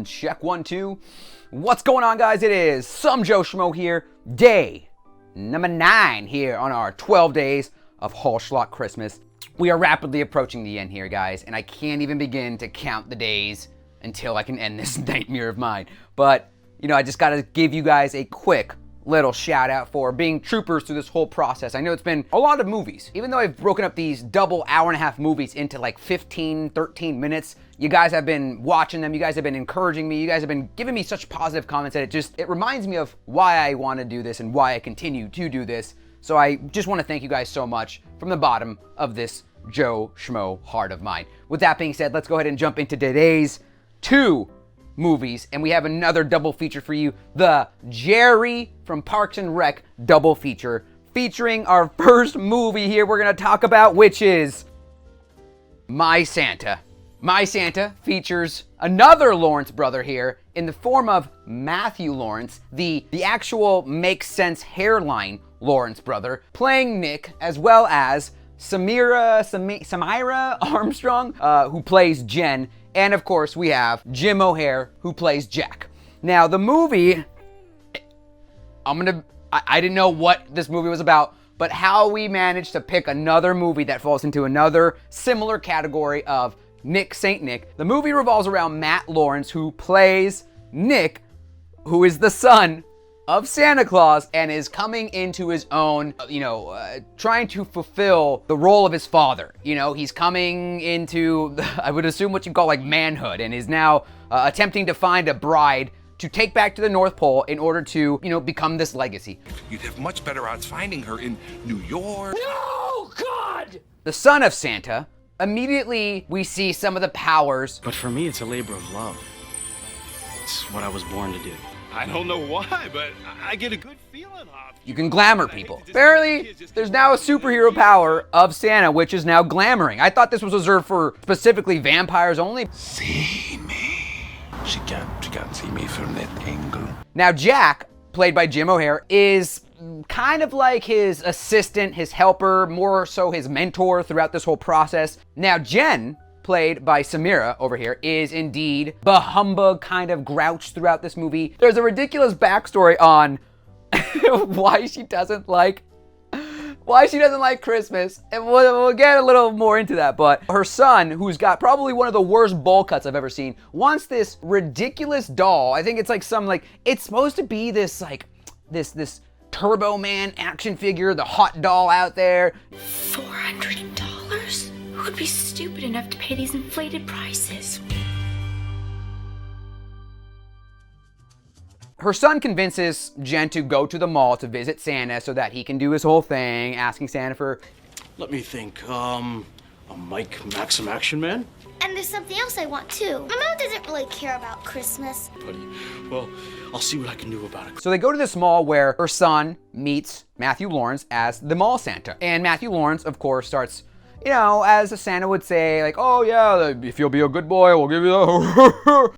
Check 1, 2. What's going on, guys? It is some Joe Schmo here. Day number 9 here on our 12 days of Hallschlock Christmas. We are rapidly approaching the end here, guys, and I can't even begin to count the days until I can end this nightmare of mine. But, you know, I just gotta give you guys a quick little shout out for being troopers through this whole process. I know it's been a lot of movies. Even though I've broken up these double hour-and-a-half movies into like 15, 13 minutes, you guys have been watching them, you guys have been encouraging me, you guys have been giving me such positive comments that it reminds me of why I want to do this and why I continue to do this. So I just want to thank you guys so much from the bottom of this Joe Schmo heart of mine. With that being said, let's go ahead and jump into today's 2 movies, and we have another double feature for you, the Jerry from Parks and Rec double feature, featuring our first movie here we're gonna talk about, which is My Santa. My Santa features another Lawrence brother here in the form of Matthew Lawrence, the actual makes sense hairline Lawrence brother, playing Nick, as well as Samira Armstrong, who plays Jen. And of course, we have Jim O'Hare, who plays Jack. Now, the movie, I didn't know what this movie was about, but how we managed to pick another movie that falls into another similar category of Nick St. Nick. The movie revolves around Matt Lawrence, who plays Nick, who is the son of Santa Claus and is coming into his own, trying to fulfill the role of his father. You know, he's coming into, I would assume what you call like manhood, and is now attempting to find a bride to take back to the North Pole in order to, become this legacy. You'd have much better odds finding her in New York. No, God! The son of Santa, immediately we see some of the powers. But for me, it's a labor of love. It's what I was born to do. I don't know why, but I get a good feeling off. You can glamour people. Apparently, there's now a superhero power of Santa, which is now glamoring. I thought this was reserved for specifically vampires only. See me. She can't see me from that angle. Now, Jack, played by Jim O'Hare, is kind of like his assistant, his helper, more so his mentor throughout this whole process. Now, Jen, played by Samira over here, is indeed the humbug kind of grouch throughout this movie. There's a ridiculous backstory on why she doesn't like Christmas, and we'll get a little more into that. But her son, who's got probably one of the worst bowl cuts I've ever seen, wants this ridiculous doll. I think it's like it's supposed to be this this Turbo Man action figure, the hot doll out there. $400? Who would be stupid enough to pay these inflated prices? Her son convinces Jen to go to the mall to visit Santa so that he can do his whole thing, asking Santa for... Let me think, a Mike Maxim Action Man? And there's something else I want too. My mom doesn't really care about Christmas. Buddy, well, I'll see what I can do about it. So they go to this mall where her son meets Matthew Lawrence as the mall Santa. And Matthew Lawrence, of course, starts... as a Santa would say, like, oh yeah, if you'll be a good boy, we'll give you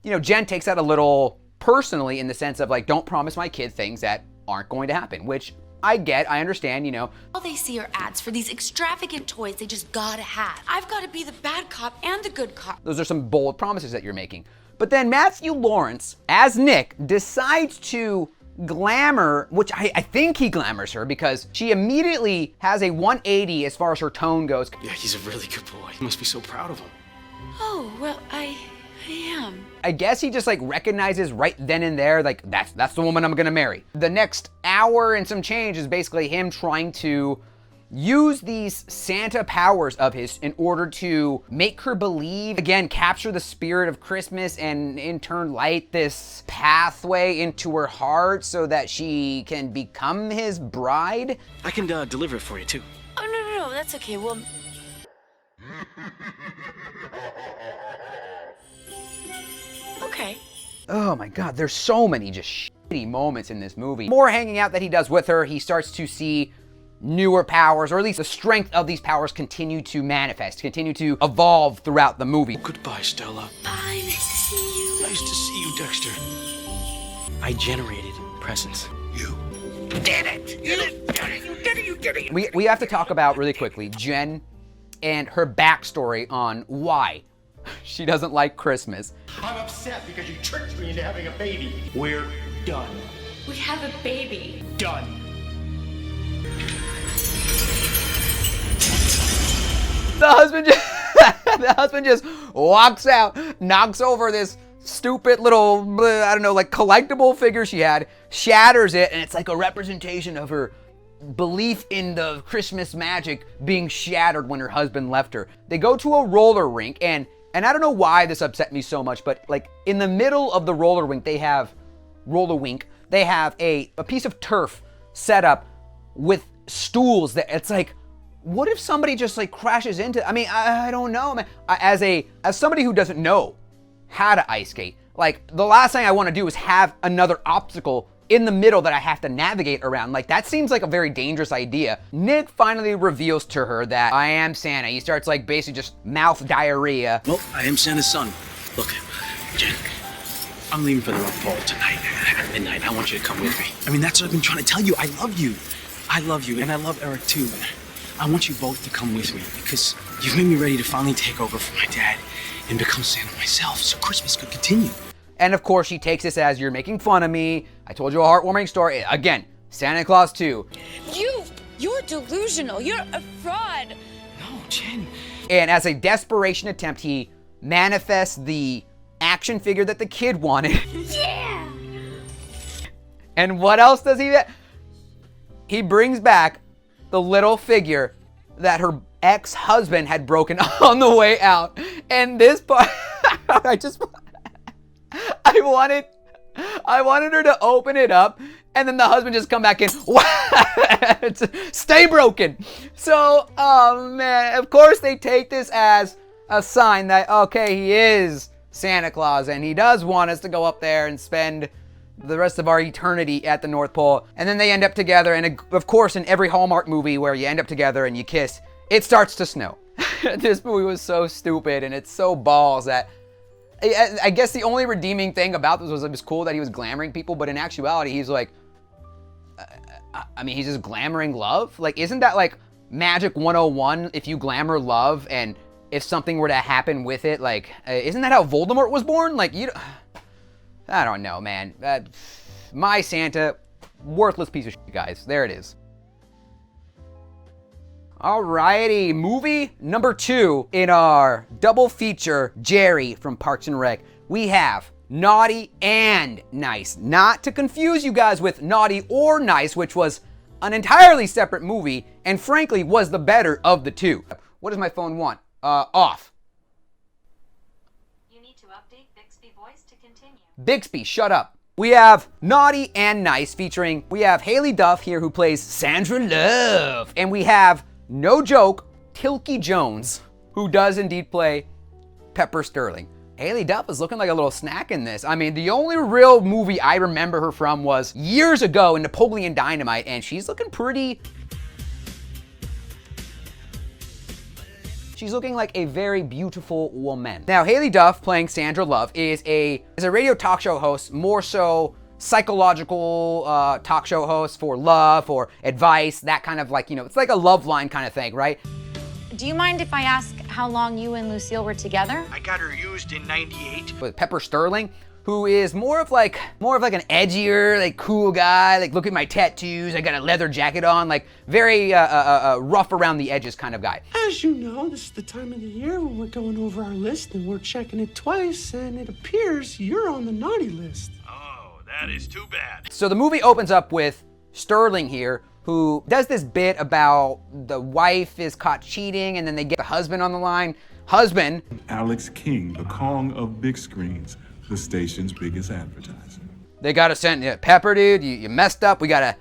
the... Jen takes that a little personally in the sense of like, don't promise my kid things that aren't going to happen, which I get, I understand, All they see are ads for these extravagant toys they just gotta have. I've gotta be the bad cop and the good cop. Those are some bold promises that you're making. But then Matthew Lawrence, as Nick, decides to glamour, which I think he glamours her because she immediately has a 180 as far as her tone goes. Yeah, he's a really good boy. You must be so proud of him. Oh, well, I am. I guess he just like recognizes right then and there, like that's the woman I'm gonna marry. The next hour and some change is basically him trying to use these Santa powers of his in order to make her believe, again, capture the spirit of Christmas and in turn light this pathway into her heart so that she can become his bride. I can deliver it for you too. Oh, no, that's okay. Well... Okay. Oh my God, there's so many just shitty moments in this movie. More hanging out that he does with her, he starts to see newer powers, or at least the strength of these powers continue to manifest, continue to evolve throughout the movie. Goodbye, Stella. Bye, nice to see you. Nice to see you, Dexter. I generated presents. You did it! You did it! We have to talk about really quickly Jen and her backstory on why She doesn't like Christmas. I'm upset because you tricked me into having a baby. We're done. We have a baby. Done. The husband just walks out, knocks over this stupid little, I don't know, like collectible figure she had, shatters it, and it's like a representation of her belief in the Christmas magic being shattered when her husband left her. They go to a roller rink, and I don't know why this upset me so much, but like in the middle of the roller rink, they have a piece of turf set up with stools that it's like, what if somebody just like crashes into, I don't know, man. As somebody who doesn't know how to ice skate, like the last thing I want to do is have another obstacle in the middle that I have to navigate around. Like that seems like a very dangerous idea. Nick finally reveals to her that I am Santa. He starts like basically just mouth diarrhea. Well, I am Santa's son. Look, Jen, I'm leaving for the North Pole tonight at midnight. I want you to come with me. That's what I've been trying to tell you. I love you. I love you, and I love Eric too. I want you both to come with me because you've made me ready to finally take over for my dad and become Santa myself so Christmas could continue. And of course, she takes this as, you're making fun of me. I told you a heartwarming story. Again, Santa Claus 2. You're delusional. You're a fraud. No, Jen. And as a desperation attempt, he manifests the action figure that the kid wanted. Yeah! And what else does he? He brings back the little figure that her ex-husband had broken on the way out. And this part, I wanted her to open it up, and then the husband just come back in. Stay broken. So, oh man, of course they take this as a sign that, okay, he is Santa Claus, and he does want us to go up there and spend the rest of our eternity at the North Pole. And then they end up together, and of course, in every Hallmark movie where you end up together and you kiss, it starts to snow. This movie was so stupid, and it's so balls that I guess the only redeeming thing about this was it was cool that he was glamoring people, but in actuality, he's like, he's just glamoring love? Like, isn't that like Magic 101? If you glamour love and if something were to happen with it, like, isn't that how Voldemort was born? Like, I don't know, man. My Santa, worthless piece of shit, guys. There it is. Alrighty, movie number 2 in our double feature, Jerry from Parks and Rec. We have Naughty and Nice. Not to confuse you guys with Naughty or Nice, which was an entirely separate movie, and frankly was the better of the two. What does my phone want? Off. You need to update Bixby voice to continue. Bixby, shut up. We have Naughty and Nice featuring, we have Haley Duff here who plays Sandra Love, and we have, no joke, Tilky Jones, who does indeed play Pepper Sterling. Haley Duff is looking like a little snack in this. The only real movie I remember her from was years ago in Napoleon Dynamite, and she's looking pretty... She's looking like a very beautiful woman. Now, Haley Duff playing Sandra Love is a radio talk show host, more so psychological talk show host for love or advice, that kind of like, it's like a love line kind of thing, right? Do you mind if I ask how long you and Lucille were together? I got her used in '98. With Pepper Sterling, who is more of like an edgier, like cool guy, like look at my tattoos, I got a leather jacket on, like very rough around the edges kind of guy. As you know, this is the time of the year when we're going over our list and we're checking it twice, and it appears you're on the naughty list. Oh, that is too bad. So the movie opens up with Sterling here, who does this bit about the wife is caught cheating, and then they get the husband on the line. Husband. Alex King, the Kong of big screens, the station's biggest advertiser. They gotta send you, Pepper, dude, you messed up. We gotta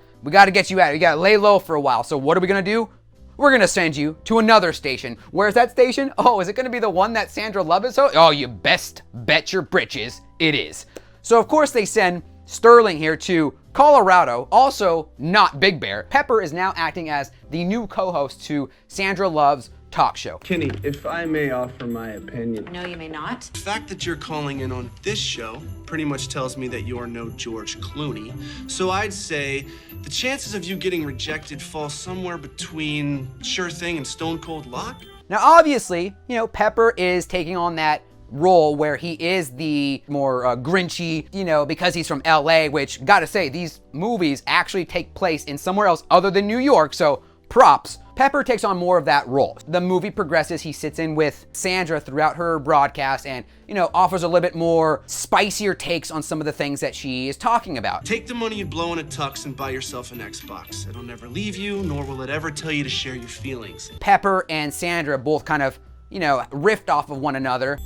get you out. You gotta lay low for a while. So what are we gonna do? We're gonna send you to another station. Where's that station? Oh, is it gonna be the one that Sandra Love is? Oh, you best bet your britches it is. So of course they send Sterling here to Colorado, also not Big Bear. Pepper is now acting as the new co-host to Sandra Love's talk show. Kenny, if I may offer my opinion. No, you may not. The fact that you're calling in on this show pretty much tells me that you're no George Clooney. So I'd say the chances of you getting rejected fall somewhere between sure thing and stone cold luck. Now obviously, Pepper is taking on that role where he is the more grinchy, you know, because he's from LA, which, gotta say, these movies actually take place in somewhere else other than New York, so props. Pepper takes on more of that role. The movie progresses, he sits in with Sandra throughout her broadcast and, you know, offers a little bit more spicier takes on some of the things that she is talking about. Take the money you blow in a tux and buy yourself an Xbox. It'll never leave you, nor will it ever tell you to share your feelings. Pepper and Sandra both kind of, you know, riffed off of one another.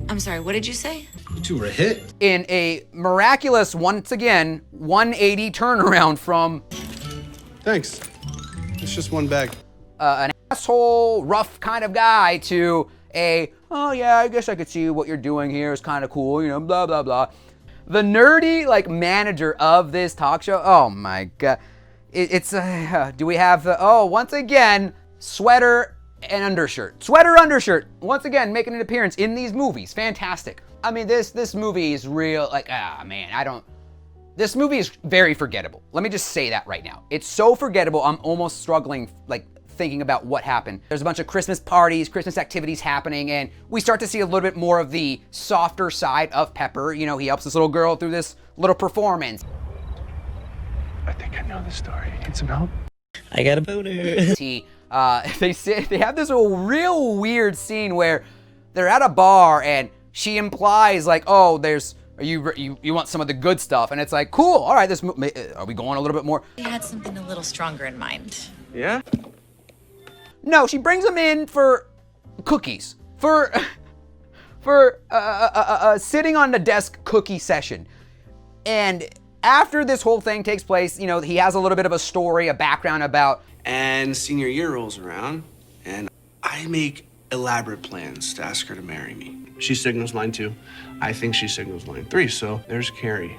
I'm sorry, what did you say? You two were a hit. In a miraculous, once again, 180 turnaround from... Thanks. It's just one bag. An asshole, rough kind of guy to a, oh yeah, I guess I could see what you're doing here is kind of cool, you know, blah, blah, blah. The nerdy, like, manager of this talk show, oh my God. Do we have the, oh, once again, sweater and undershirt. Sweater, undershirt, once again, making an appearance in these movies. Fantastic. I mean, this movie is real, like, man, this movie is very forgettable. Let me just say that right now. It's so forgettable, I'm almost struggling, like, thinking about what happened. There's a bunch of Christmas parties, Christmas activities happening, and we start to see a little bit more of the softer side of Pepper. You know, he helps this little girl through this little performance. I think I know the story. Need some help? I got a boner. They have this real weird scene where they're at a bar and she implies like, oh, you want some of the good stuff, and it's like, cool, all right, are we going a little bit more? I had something a little stronger in mind. Yeah? No, she brings them in for cookies, for sitting on the desk cookie session. And after this whole thing takes place, you know, he has a little bit of a story, a background about. And senior year rolls around, and I make elaborate plans to ask her to marry me. She signals line 2. I think she signals line 3, so there's Carrie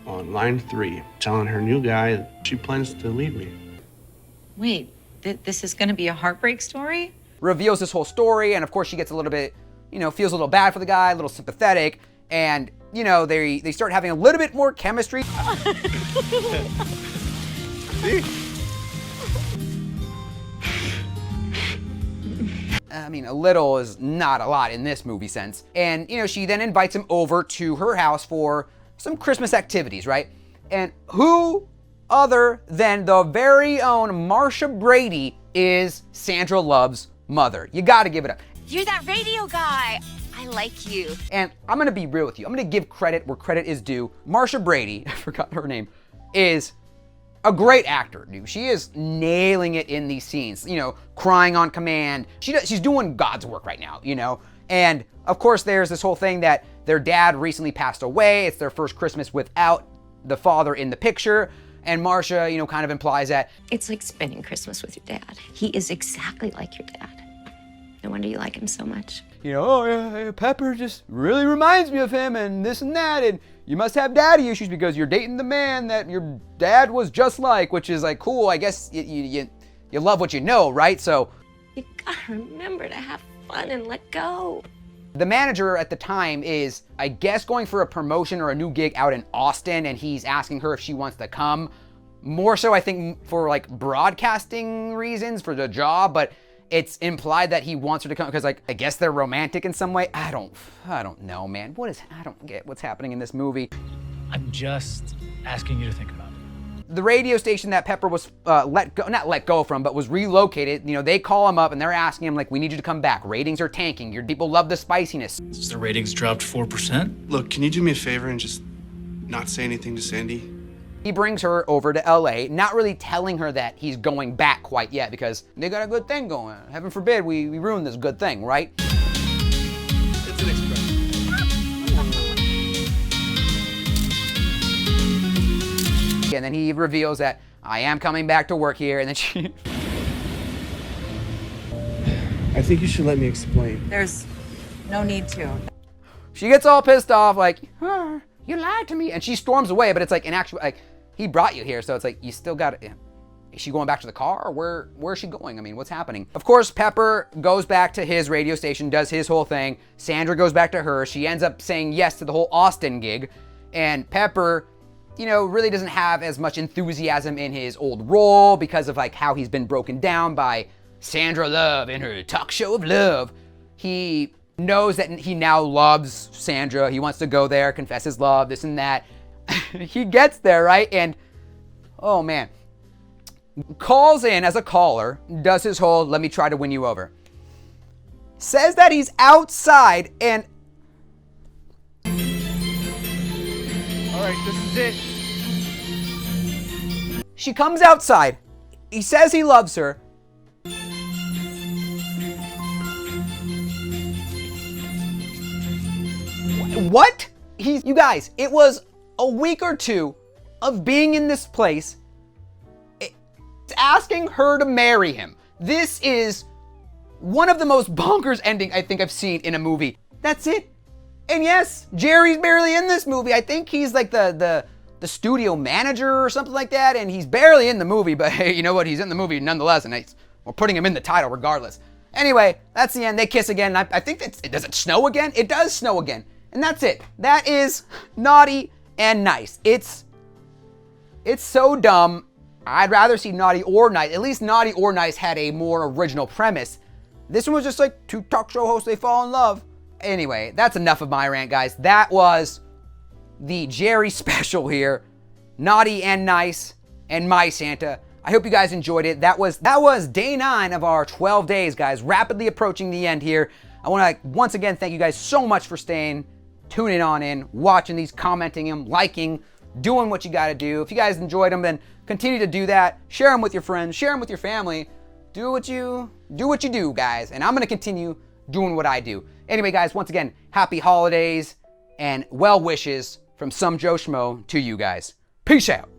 on line 3 telling her new guy that she plans to leave me. Wait, this is gonna be a heartbreak story? Reveals this whole story, and of course she gets a little bit, you know, feels a little bad for the guy, a little sympathetic, and, you know, they start having a little bit more chemistry. See? I mean, a little is not a lot in this movie sense. And, you know, she then invites him over to her house for some Christmas activities, right? And who other than the very own Marsha Brady is Sandra Love's mother? You gotta give it up. You're that radio guy. I like you. And I'm gonna be real with you. I'm gonna give credit where credit is due. Marsha Brady, I forgot her name, is a great actor, dude. She is nailing it in these scenes, you know, crying on command. She's doing God's work right now, you know? And of course there's this whole thing that their dad recently passed away. It's their first Christmas without the father in the picture. And Marsha, you know, kind of implies that it's like spending Christmas with your dad. He is exactly like your dad. No wonder you like him so much. You know, oh yeah, Pepper just really reminds me of him and this and that, and you must have daddy issues because you're dating the man that your dad was just like, which is like, cool, I guess you love what you know, right? So you gotta remember to have fun and let go. The manager at the time is, I guess, going for a promotion or a new gig out in Austin, and he's asking her if she wants to come. More so, I think, for like broadcasting reasons for the job, but it's implied that he wants her to come because, like, I guess they're romantic in some way. I don't know, man. I don't get what's happening in this movie. I'm just asking you to think about it. The radio station that Pepper was not let go from, but was relocated, you know, they call him up and they're asking him, like, we need you to come back. Ratings are tanking. Your people love the spiciness. So the ratings dropped 4%? Look, can you do me a favor and just not say anything to Sandy? He brings her over to LA, not really telling her that he's going back quite yet because they got a good thing going. Heaven forbid we ruin this good thing, right? It's an expression. And then he reveals that I am coming back to work here, and then she... I think you should let me explain. There's no need to. She gets all pissed off, like, oh, you lied to me, and she storms away, but it's like, in actual, like, he brought you here, so it's like, you still got it. Is she going back to the car, or where's she going? I mean, what's happening? Of course, Pepper goes back to his radio station, does his whole thing. Sandra goes back to her. She ends up saying yes to the whole Austin gig, and Pepper, you know, really doesn't have as much enthusiasm in his old role because of like how he's been broken down by Sandra Love in her talk show of love. He knows that he now loves Sandra. He wants to go there, confess his love, this and that. He gets there, right? And, oh man, calls in as a caller, does his whole, let me try to win you over. Says that he's outside and... All right, this is it. She comes outside. He says he loves her. What? You guys, it was a week or two of being in this place, asking her to marry him. This is one of the most bonkers ending I think I've seen in a movie. That's it. And yes, Jerry's barely in this movie. I think he's like the studio manager or something like that, and he's barely in the movie, but hey, you know what? He's in the movie nonetheless, and we're putting him in the title regardless. Anyway, that's the end. They kiss again. I think does it snow again? It does snow again. And that's it. That is Naughty and Nice. It's so dumb. I'd rather see Naughty or Nice. At least Naughty or Nice had a more original premise. This one was just like two talk show hosts, they fall in love. Anyway, that's enough of my rant, guys. That was the Jerry special here. Naughty and Nice and My Santa. I hope you guys enjoyed it. That was day 9 of our 12 days, guys. Rapidly approaching the end here. I want to once again thank you guys so much for staying, tuning on in, watching these, commenting them, liking, doing what you got to do. If you guys enjoyed them, then continue to do that. Share them with your friends. Share them with your family. Do what you do, guys. And I'm going to continue doing what I do. Anyway, guys, once again, happy holidays and well wishes from some Joe Schmo to you guys. Peace out.